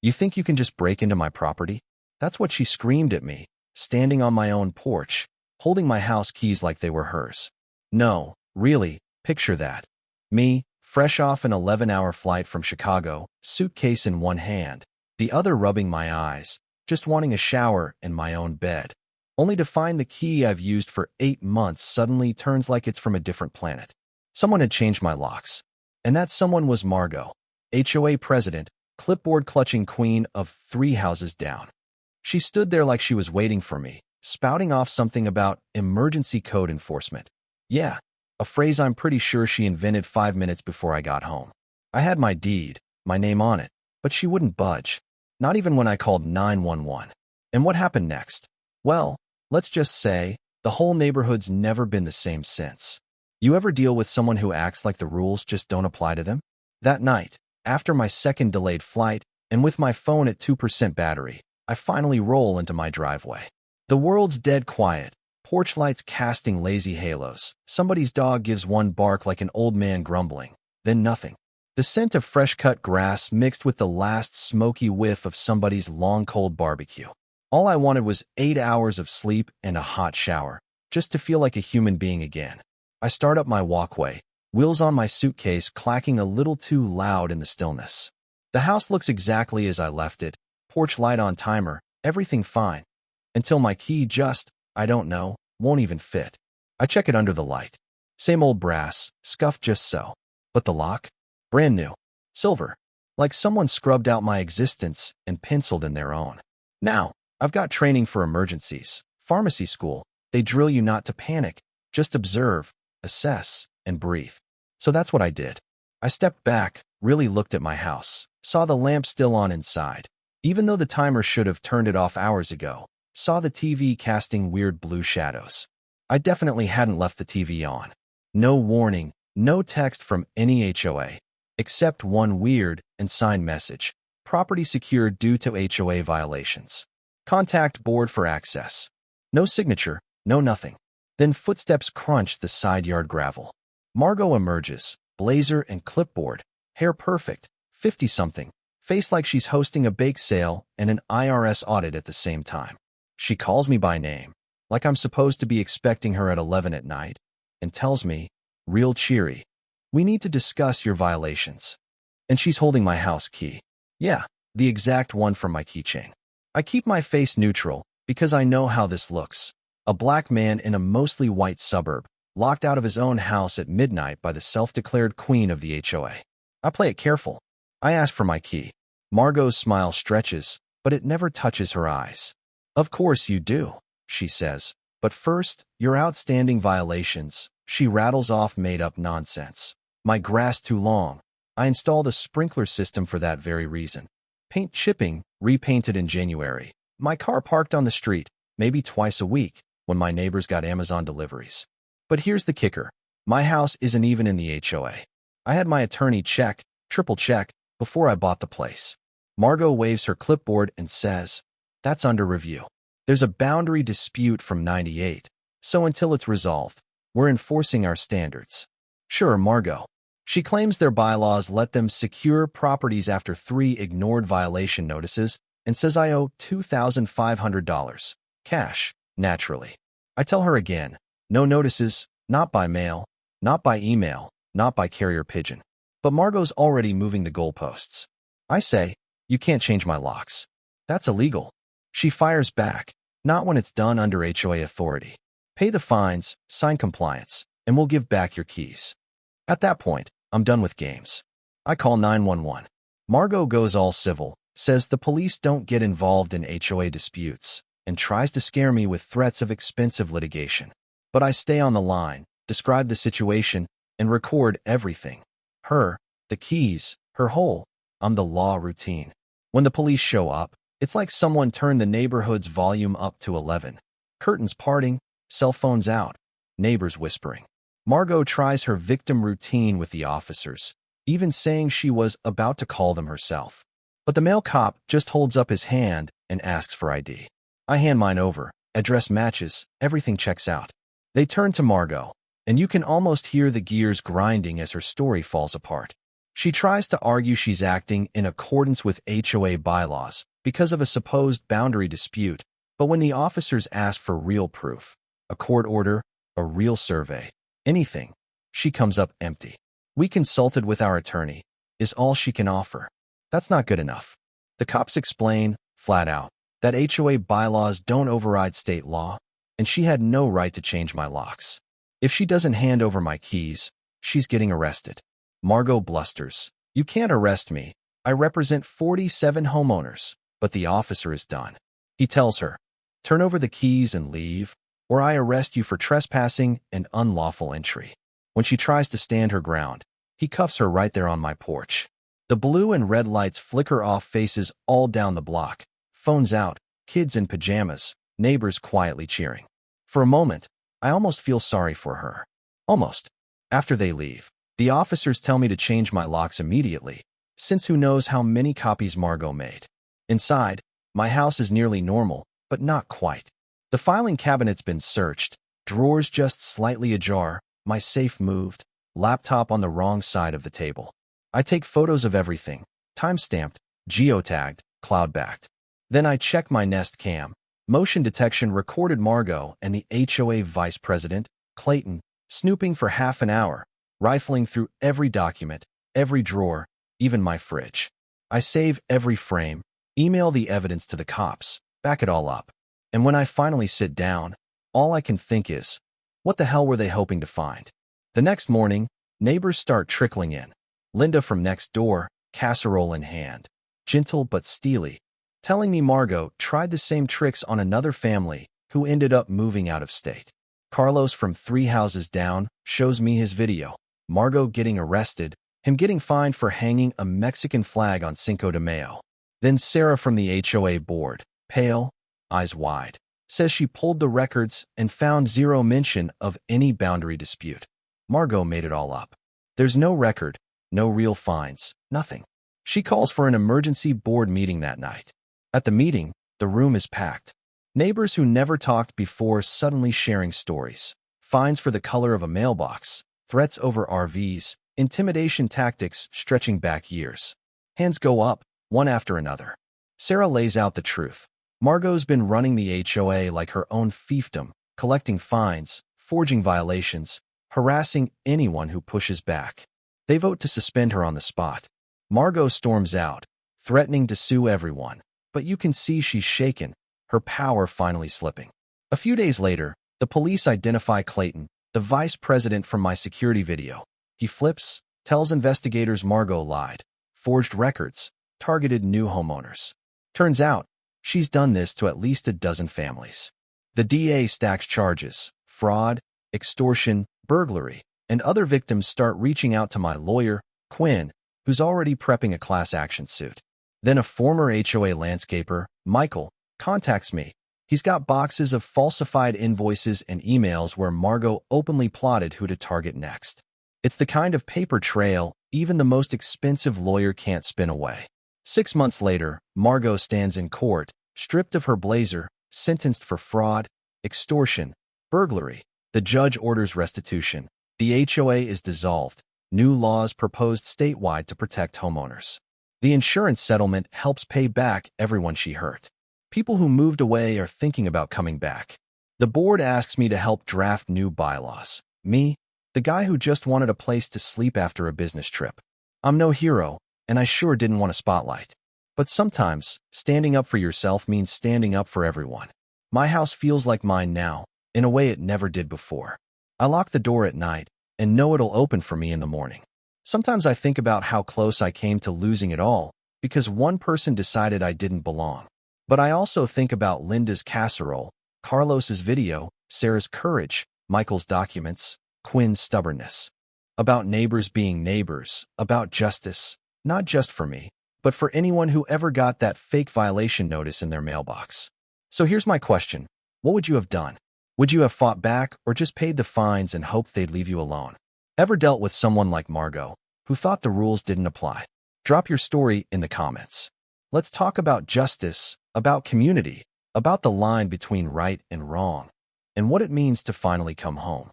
You think you can just break into my property? That's what she screamed at me, standing on my own porch, holding my house keys like they were hers. No, really, picture that. Me, fresh off an 11-hour flight from Chicago, suitcase in one hand, the other rubbing my eyes, just wanting a shower and my own bed. Only to find the key I've used for 8 months suddenly turns like it's from a different planet. Someone had changed my locks. And that someone was Margot, HOA president, clipboard-clutching queen of 3 houses down. She stood there like she was waiting for me, spouting off something about emergency code enforcement. Yeah, a phrase I'm pretty sure she invented 5 minutes before I got home. I had my deed, my name on it, but she wouldn't budge, not even when I called 911. And what happened next? Well, let's just say, the whole neighborhood's never been the same since. You ever deal with someone who acts like the rules just don't apply to them? That night, after my second delayed flight, and with my phone at 2% battery, I finally roll into my driveway. The world's dead quiet, porch lights casting lazy halos. Somebody's dog gives one bark like an old man grumbling, then nothing. The scent of fresh-cut grass mixed with the last smoky whiff of somebody's long cold barbecue. All I wanted was 8 hours of sleep and a hot shower, just to feel like a human being again. I start up my walkway, wheels on my suitcase clacking a little too loud in the stillness. The house looks exactly as I left it, porch light on timer, everything fine. Until my key just, I don't know, won't even fit. I check it under the light. Same old brass, scuffed just so. But the lock? Brand new. Silver. Like someone scrubbed out my existence and penciled in their own. Now, I've got training for emergencies. Pharmacy school. They drill you not to panic. Just observe, assess, and breathe. So that's what I did. I stepped back, really looked at my house, saw the lamp still on inside, even though the timer should have turned it off hours ago, saw the TV casting weird blue shadows. I definitely hadn't left the TV on. No warning, no text from any HOA, except one weird and signed message. Property secured due to HOA violations. Contact board for access. No signature, no nothing. Then footsteps crunch the side yard gravel. Margot emerges, blazer and clipboard, hair perfect, 50-something, face like she's hosting a bake sale and an IRS audit at the same time. She calls me by name, like I'm supposed to be expecting her at 11 at night, and tells me, real cheery, "We need to discuss your violations." And she's holding my house key. Yeah, the exact one from my keychain. I keep my face neutral because I know how this looks. A black man in a mostly white suburb, locked out of his own house at midnight by the self-declared queen of the HOA. I play it careful. I ask for my key. Margot's smile stretches, but it never touches her eyes. "Of course you do," she says. "But first, your outstanding violations." She rattles off made-up nonsense. My grass too long. I installed a sprinkler system for that very reason. Paint chipping, repainted in January. My car parked on the street, maybe twice a week, when my neighbors got Amazon deliveries. But here's the kicker. My house isn't even in the HOA. I had my attorney check, triple check, before I bought the place. Margot waves her clipboard and says, "That's under review. There's a boundary dispute from '98, so until it's resolved, we're enforcing our standards." Sure, Margot. She claims their bylaws let them secure properties after 3 ignored violation notices and says I owe $2,500. Cash, naturally. I tell her again, no notices, not by mail, not by email, not by carrier pigeon. But Margot's already moving the goalposts. I say, "You can't change my locks. That's illegal." She fires back, "Not when it's done under HOA authority. Pay the fines, sign compliance, and we'll give back your keys." At that point, I'm done with games. I call 911. Margot goes all civil, says the police don't get involved in HOA disputes, and tries to scare me with threats of expensive litigation. But I stay on the line, describe the situation, and record everything. Her, the keys, her whole, I'm the law routine. When the police show up, it's like someone turned the neighborhood's volume up to 11. Curtains parting, cell phones out, neighbors whispering. Margot tries her victim routine with the officers, even saying she was about to call them herself. But the male cop just holds up his hand and asks for ID. I hand mine over, address matches, everything checks out. They turn to Margot, and you can almost hear the gears grinding as her story falls apart. She tries to argue she's acting in accordance with HOA bylaws because of a supposed boundary dispute, but when the officers ask for real proof, a court order, a real survey, anything, she comes up empty. We consulted with our attorney, is all she can offer. That's not good enough. The cops explain, flat out, that HOA bylaws don't override state law, and she had no right to change my locks. If she doesn't hand over my keys, she's getting arrested. Margot blusters. You can't arrest me. I represent 47 homeowners, but the officer is done. He tells her, turn over the keys and leave, or I arrest you for trespassing and unlawful entry. When she tries to stand her ground, he cuffs her right there on my porch. The blue and red lights flicker off faces all down the block. Phones out, kids in pajamas, neighbors quietly cheering. For a moment, I almost feel sorry for her. Almost. After they leave, the officers tell me to change my locks immediately, since who knows how many copies Margot made. Inside, my house is nearly normal, but not quite. The filing cabinet's been searched, drawers just slightly ajar, my safe moved, laptop on the wrong side of the table. I take photos of everything, time-stamped, geotagged, cloud-backed. Then I check my Nest Cam. Motion detection recorded Margot and the HOA vice president, Clayton, snooping for half an hour, rifling through every document, every drawer, even my fridge. I save every frame, email the evidence to the cops, back it all up. And when I finally sit down, all I can think is, what the hell were they hoping to find? The next morning, neighbors start trickling in. Linda from next door, casserole in hand, gentle but steely, telling me Margot tried the same tricks on another family who ended up moving out of state. Carlos from 3 houses down shows me his video. Margot getting arrested, him getting fined for hanging a Mexican flag on Cinco de Mayo. Then Sarah from the HOA board, pale, eyes wide, says she pulled the records and found zero mention of any boundary dispute. Margot made it all up. There's no record, no real fines, nothing. She calls for an emergency board meeting that night. At the meeting, the room is packed. Neighbors who never talked before suddenly sharing stories. Fines for the color of a mailbox, threats over RVs, intimidation tactics stretching back years. Hands go up, one after another. Sarah lays out the truth. Margot's been running the HOA like her own fiefdom, collecting fines, forging violations, harassing anyone who pushes back. They vote to suspend her on the spot. Margot storms out, threatening to sue everyone, but you can see she's shaken, her power finally slipping. A few days later, the police identify Clayton, the vice president from my security video. He flips, tells investigators Margot lied, forged records, targeted new homeowners. Turns out, she's done this to at least a dozen families. The DA stacks charges, fraud, extortion, burglary, and other victims start reaching out to my lawyer, Quinn, who's already prepping a class action suit. Then a former HOA landscaper, Michael, contacts me. He's got boxes of falsified invoices and emails where Margot openly plotted who to target next. It's the kind of paper trail even the most expensive lawyer can't spin away. 6 months later, Margot stands in court, stripped of her blazer, sentenced for fraud, extortion, burglary. The judge orders restitution. The HOA is dissolved. New laws proposed statewide to protect homeowners. The insurance settlement helps pay back everyone she hurt. People who moved away are thinking about coming back. The board asks me to help draft new bylaws. Me, the guy who just wanted a place to sleep after a business trip. I'm no hero, and I sure didn't want a spotlight. But sometimes, standing up for yourself means standing up for everyone. My house feels like mine now, in a way it never did before. I lock the door at night and know it'll open for me in the morning. Sometimes I think about how close I came to losing it all because one person decided I didn't belong. But I also think about Linda's casserole, Carlos's video, Sarah's courage, Michael's documents, Quinn's stubbornness. About neighbors being neighbors, about justice, not just for me, but for anyone who ever got that fake violation notice in their mailbox. So here's my question. What would you have done? Would you have fought back or just paid the fines and hoped they'd leave you alone? Ever dealt with someone like Margot, who thought the rules didn't apply? Drop your story in the comments. Let's talk about justice, about community, about the line between right and wrong, and what it means to finally come home.